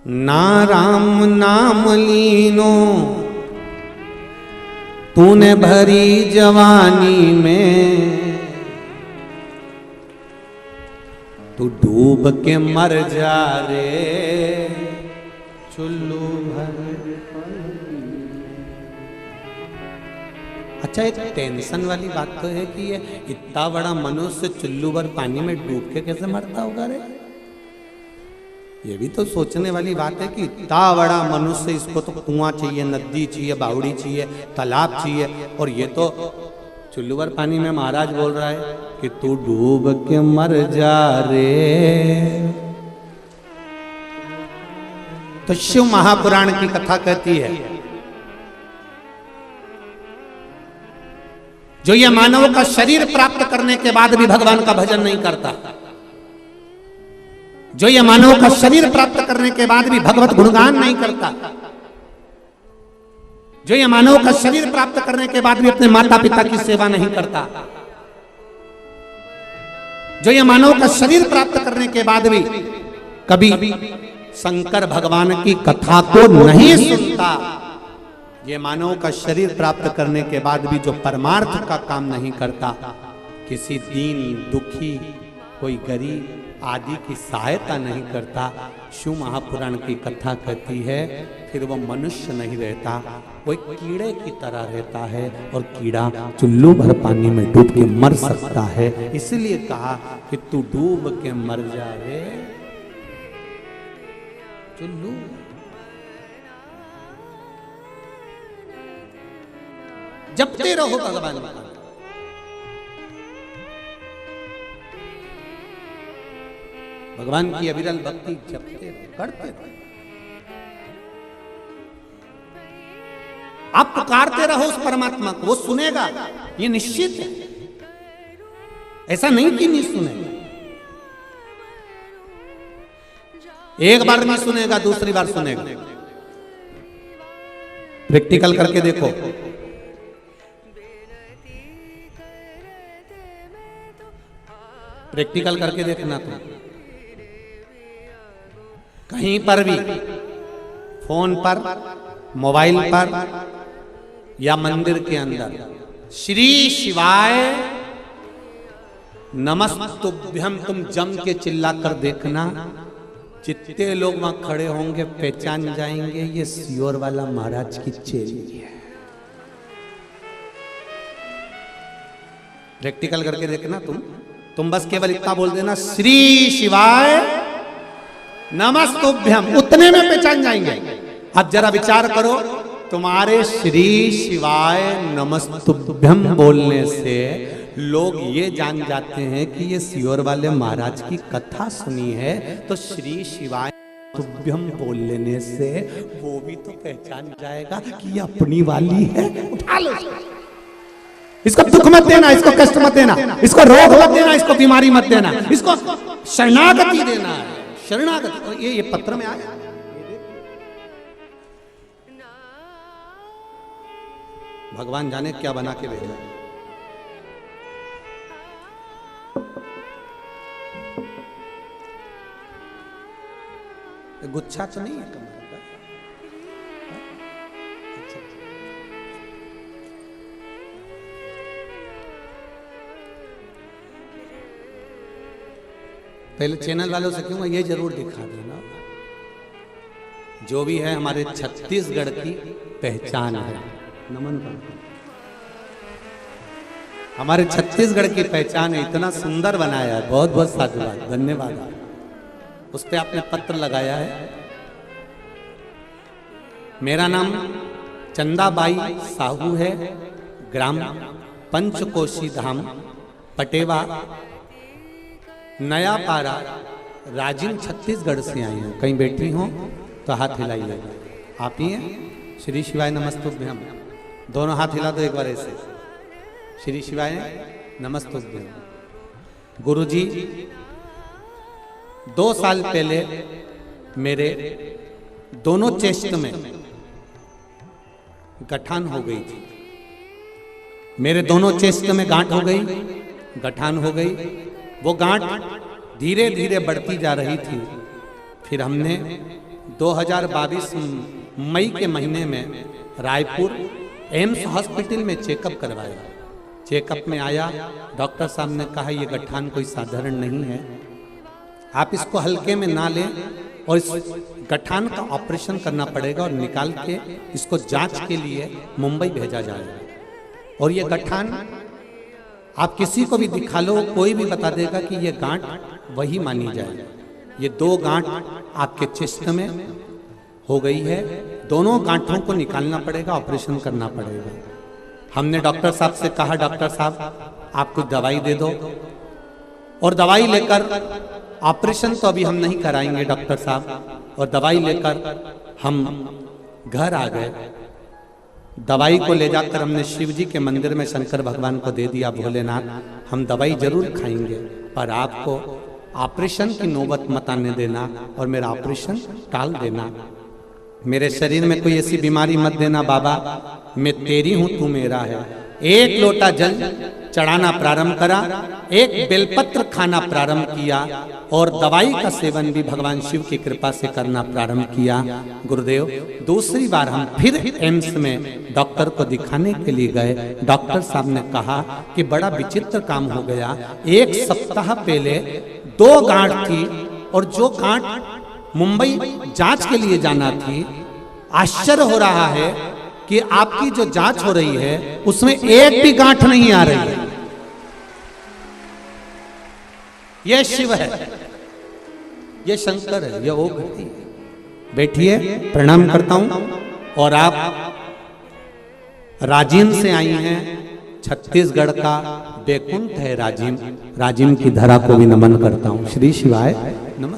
ना राम नाम लीनो तूने भरी जवानी में, तू डूब के मर जा रे चुल्लू भर। अच्छा, एक टेंशन वाली बात तो है कि ये इतना बड़ा मनुष्य चुल्लू भर पानी में डूब के कैसे मरता होगा रे। ये भी तो सोचने वाली बात है कि इतना बड़ा मनुष्य, इसको तो कुआं चाहिए, नदी चाहिए, बावड़ी चाहिए, तालाब चाहिए, और ये तो चुल्लू भर पानी में महाराज बोल रहा है कि तू डूब के मर जा रे। तो शिव महापुराण की कथा कहती है, जो ये मानव का शरीर प्राप्त करने के बाद भी भगवान का भजन नहीं करता, जो ये मानव का शरीर प्राप्त करने के बाद भी भगवत गुणगान नहीं करता, जो ये मानव का शरीर प्राप्त करने के बाद भी अपने माता पिता की सेवा नहीं करता, जो ये मानव का शरीर प्राप्त करने के बाद भी कभी शंकर भगवान की कथा को नहीं सुनता, ये मानव का शरीर प्राप्त करने के बाद भी जो परमार्थ का काम नहीं करता, किसी दीन दुखी कोई गरीब आदि की सहायता नहीं करता, शिव महापुराण की कथा कहती है फिर वो मनुष्य नहीं रहता, वो एक कीड़े की तरह रहता है, और कीड़ा चुल्लू भर पानी में डूब के मर सकता है। इसलिए कहा कि तू डूब के मर जा रे चुल्लू। जपते रहो भगवान का, भगवान की अविरल भक्ति जपते करते रहो, आप पुकारते रहो उस परमात्मा को, वो सुनेगा, ये निश्चित है। ऐसा नहीं कि नहीं सुनेगा, एक बार नहीं सुनेगा, दूसरी बार सुनेगा। प्रैक्टिकल करके देखो, प्रैक्टिकल करके देखना तुम, कहीं पर भी फोन पर, मोबाइल पर या मंदिर के अंदर श्री शिवाय नमस्तुभ्यम तुम जम के चिल्ला कर देखना, जितने लोग वहां खड़े होंगे पहचान जाएंगे ये सियोर वाला महाराज की चेली है। प्रैक्टिकल करके देखना तुम बस केवल इतना बोल देना श्री शिवाय नमस्तुभ्यम, उतने में पहचान जाएंगे। अब जरा विचार करो, तुम्हारे श्री शिवाय नमस्तुभ्यम बोलने से लोग ये जान जाते हैं कि ये सियोर वाले महाराज की कथा सुनी है, तो श्री शिवाय तुभ्यम बोल लेने से वो भी तो पहचान जाएगा कि ये अपनी वाली है। उठा लो, इसको दुख मत देना, इसको कष्ट मत देना, इसको रोग मत देना, इसको बीमारी मत देना, इसको शरणागति देना है, शरणागति। ये पत्र में आया, भगवान जाने क्या बना के भेजा। गुच्छा तो नहीं है कमर का? पहले चैनल वालों से क्यों ये जरूर दिखा देना, जो भी है हमारे छत्तीसगढ़ की पहचान है। नमन करता, हमारे छत्तीसगढ़ की पहचान है, इतना सुंदर बनाया है, बहुत बहुत साधुवाद, धन्यवाद। उस पे आपने पत्र लगाया है। मेरा नाम चंदाबाई साहू है, ग्राम पंचकोशी धाम, पटेवा, नया पारा, राजिम, छत्तीसगढ़ से आई हूँ। कहीं बैठी हो तो हाथ हिलाइए। आप ही हैं? श्री शिवाय नमस्तुभ्यम, दोनों हाथ हिला दो एक बार ऐसे। श्री शिवाय नमस्तुभ्यम। गुरुजी 2 साल पहले मेरे दोनों चेस्ट में गठान हो गई थी। मेरे दोनों चेस्ट में गांठ हो गई, गठान हो गई। वो गांठ धीरे धीरे बढ़ती जा रही थी। फिर हमने 2022 मई के महीने में रायपुर एम्स हॉस्पिटल में चेकअप करवाया। चेकअप में आया, डॉक्टर साहब ने कहा ये गठान कोई साधारण नहीं है, आप इसको हल्के में ना लें और इस गठान का ऑपरेशन करना पड़ेगा और निकाल के इसको जांच के लिए मुंबई भेजा जाएगा। और ये गठान आप किसी को भी दिखा लो, कोई भी बता देगा कि ये गांठ वही मानी जाए। ये 2 गांठ आपके चेस्ट में हो गई है, दोनों गांठों को निकालना पड़ेगा, ऑपरेशन करना पड़ेगा। हमने डॉक्टर साहब से कहा, डॉक्टर साहब आप कुछ दवाई दे दो, और दवाई लेकर, ऑपरेशन तो अभी हम नहीं कराएंगे डॉक्टर साहब, और दवाई लेकर हम घर आ गए। दवाई को ले जाकर हमने शिव जी के मंदिर में शंकर भगवान को दे दिया, भोलेनाथ हम दवाई जरूर खाएंगे पर आपको ऑपरेशन की नौबत मत आने देना और मेरा ऑपरेशन टाल देना, मेरे शरीर में कोई ऐसी बीमारी मत देना बाबा, मैं तेरी हूं तू मेरा है। एक लोटा जल चढ़ाना प्रारंभ करा, एक बेलपत्र खाना प्रारंभ किया और दवाई का सेवन भी भगवान शिव की कृपा से करना प्रारंभ किया। गुरुदेव, दूसरी बार हम फिर एम्स में डॉक्टर को दिखाने के लिए गए। डॉक्टर साहब ने कहा कि बड़ा विचित्र काम हो गया, 1 सप्ताह पहले 2 गांठ थी और जो गांठ मुंबई जांच के लिए जाना थी, आश्चर्य हो रहा है कि आपकी जो जांच हो रही है उसमें एक भी गांठ नहीं आ रही है। यह शिव है, यह शंकर है, यह ओम है। बैठिए, प्रणाम करता हूं। और आप राजिम से आई हैं, छत्तीसगढ़ का बैकुंठ है राजिम, राजिम की धरा को भी नमन करता हूं। श्री शिवाय नमस्कार।